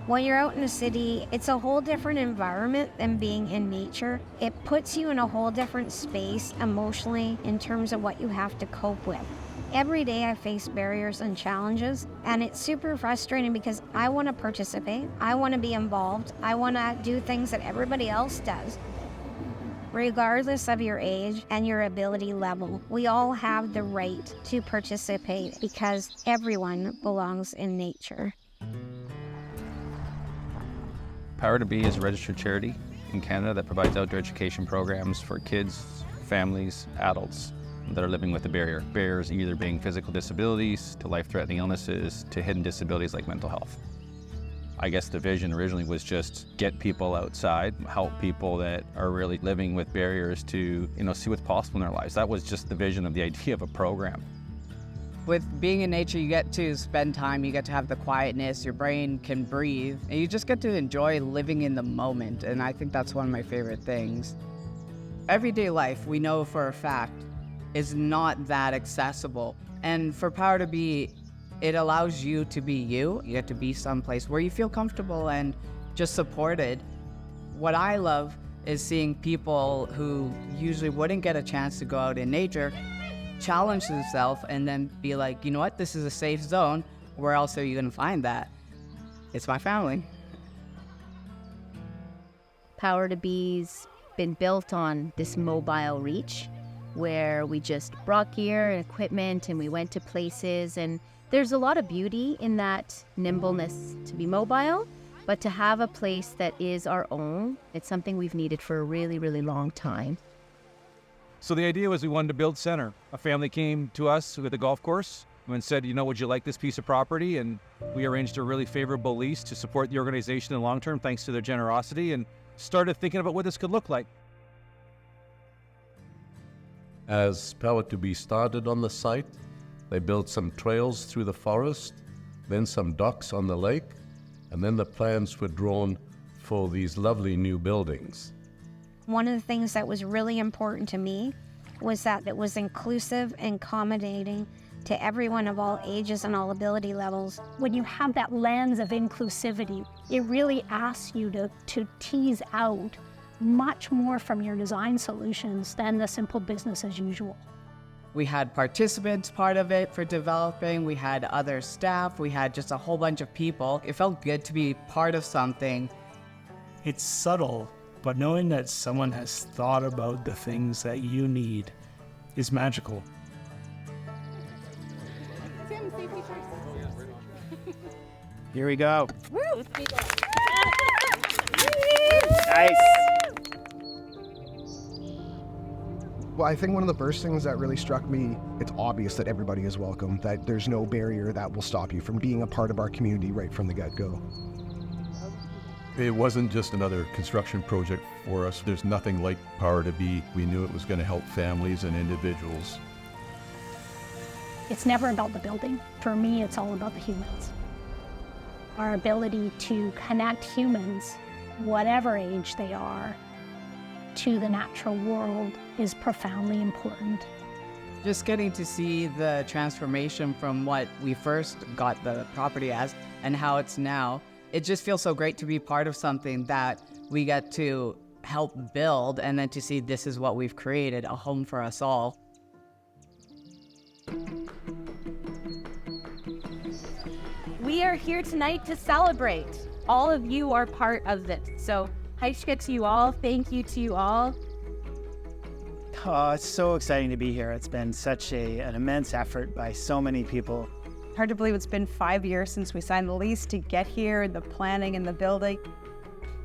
When you're out in the city, it's a whole different environment than being in nature. It puts you in a whole different space emotionally in terms of what you have to cope with. Every day I face barriers and challenges, and it's super frustrating because I want to participate, I want to be involved, I want to do things that everybody else does. Regardless of your age and your ability level, we all have the right to participate because everyone belongs in nature. Power to Be is a registered charity in Canada that provides outdoor education programs for kids, families, adults that are living with a barrier. Barriers either being physical disabilities, to life-threatening illnesses, to hidden disabilities like mental health. I guess the vision originally was just get people outside, help people that are really living with barriers to, see what's possible in their lives. That was just the vision of the idea of a program. With being in nature, you get to spend time, you get to have the quietness, your brain can breathe, and you just get to enjoy living in the moment, and I think that's one of my favorite things. Everyday life, we know for a fact, is not that accessible, and for Power to Be, it allows you to be you. You get to be someplace where you feel comfortable and just supported. What I love is seeing people who usually wouldn't get a chance to go out in nature challenge themselves and then be like, you know what, this is a safe zone. Where else are you going to find that? It's my family. Power to Be's been built on this mobile reach where we just brought gear and equipment and we went to places, and there's a lot of beauty in that nimbleness to be mobile, but to have a place that is our own, it's something we've needed for a really, really long time. So the idea was we wanted to build center. A family came to us with a golf course and said, would you like this piece of property? And we arranged a really favorable lease to support the organization in the long term thanks to their generosity, and started thinking about what this could look like. As Power to Be started on the site, they built some trails through the forest, then some docks on the lake, and then the plans were drawn for these lovely new buildings. One of the things that was really important to me was that it was inclusive and accommodating to everyone of all ages and all ability levels. When you have that lens of inclusivity, it really asks you to tease out much more from your design solutions than the simple business as usual. We had participants part of it for developing, we had other staff, we had just a whole bunch of people. It felt good to be part of something. It's subtle, but knowing that someone has thought about the things that you need is magical. Here we go. Nice. Well, I think one of the first things that really struck me, it's obvious that everybody is welcome, that there's no barrier that will stop you from being a part of our community right from the get-go. It wasn't just another construction project for us. There's nothing like Power to Be. We knew it was going to help families and individuals. It's never about the building. For me, it's all about the humans. Our ability to connect humans, whatever age they are, to the natural world is profoundly important. Just getting to see the transformation from what we first got the property as and how it's now, it just feels so great to be part of something that we get to help build, and then to see this is what we've created, a home for us all. We are here tonight to celebrate. All of you are part of this. So, Haishka to you all, thank you to you all. Oh, it's so exciting to be here. It's been such an immense effort by so many people. Hard to believe it's been 5 years since we signed the lease to get here, the planning and the building.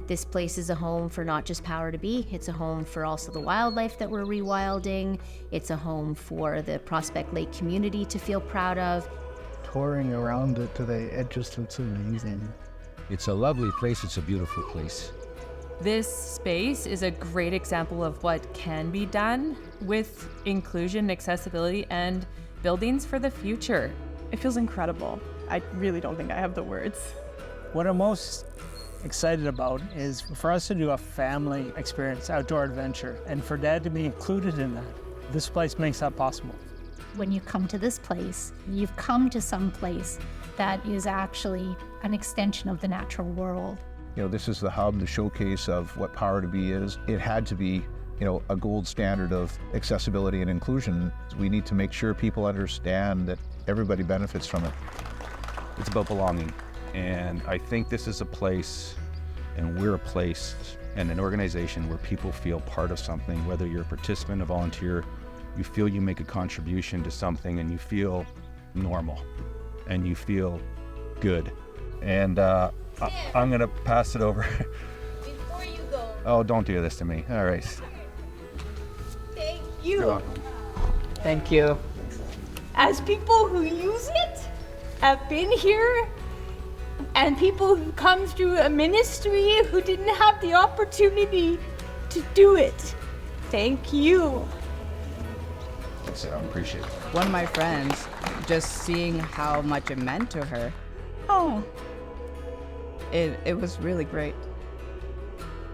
This place is a home for not just Power to Be, it's a home for also the wildlife that we're rewilding. It's a home for the Prospect Lake community to feel proud of. Touring around it today, it just looks amazing. It's a lovely place, it's a beautiful place. This space is a great example of what can be done with inclusion, accessibility, and buildings for the future. It feels incredible. I really don't think I have the words. What I'm most excited about is for us to do a family experience, outdoor adventure, and for Dad to be included in that. This place makes that possible. When you come to this place, you've come to some place that is actually an extension of the natural world. You know, this is the hub, the showcase of what Power to Be is. It had to be, you know, a gold standard of accessibility and inclusion. We need to make sure people understand that everybody benefits from it. It's about belonging. And I think this is a place, and we're a place and an organization where people feel part of something, whether you're a participant, a volunteer, you feel you make a contribution to something and you feel normal and you feel good. And I'm gonna pass it over. Before you go. Oh, don't do this to me. All right. Thank you. Thank you. As people who use it, have been here, and people who come through a ministry who didn't have the opportunity to do it, thank you. That's it. I appreciate it. One of my friends, just seeing how much it meant to her, it was really great.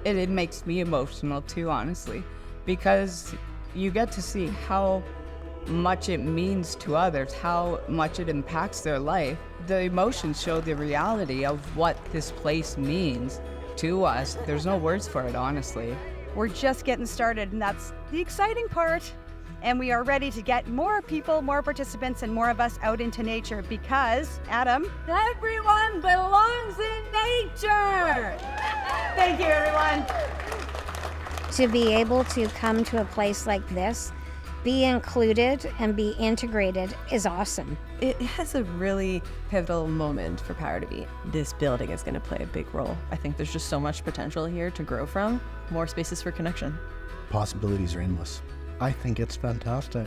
It makes me emotional too, honestly, because you get to see how much it means to others, how much it impacts their life. The emotions show the reality of what this place means to us. There's no words for it, honestly. We're just getting started, and that's the exciting part. And we are ready to get more people, more participants, and more of us out into nature because, Adam, Everyone belongs in nature. Thank you, everyone. To be able to come to a place like this, be included and be integrated is awesome. It has a really pivotal moment for Power to Be. This building is going to play a big role. I think there's just so much potential here to grow from, more spaces for connection. Possibilities are endless. I think it's fantastic.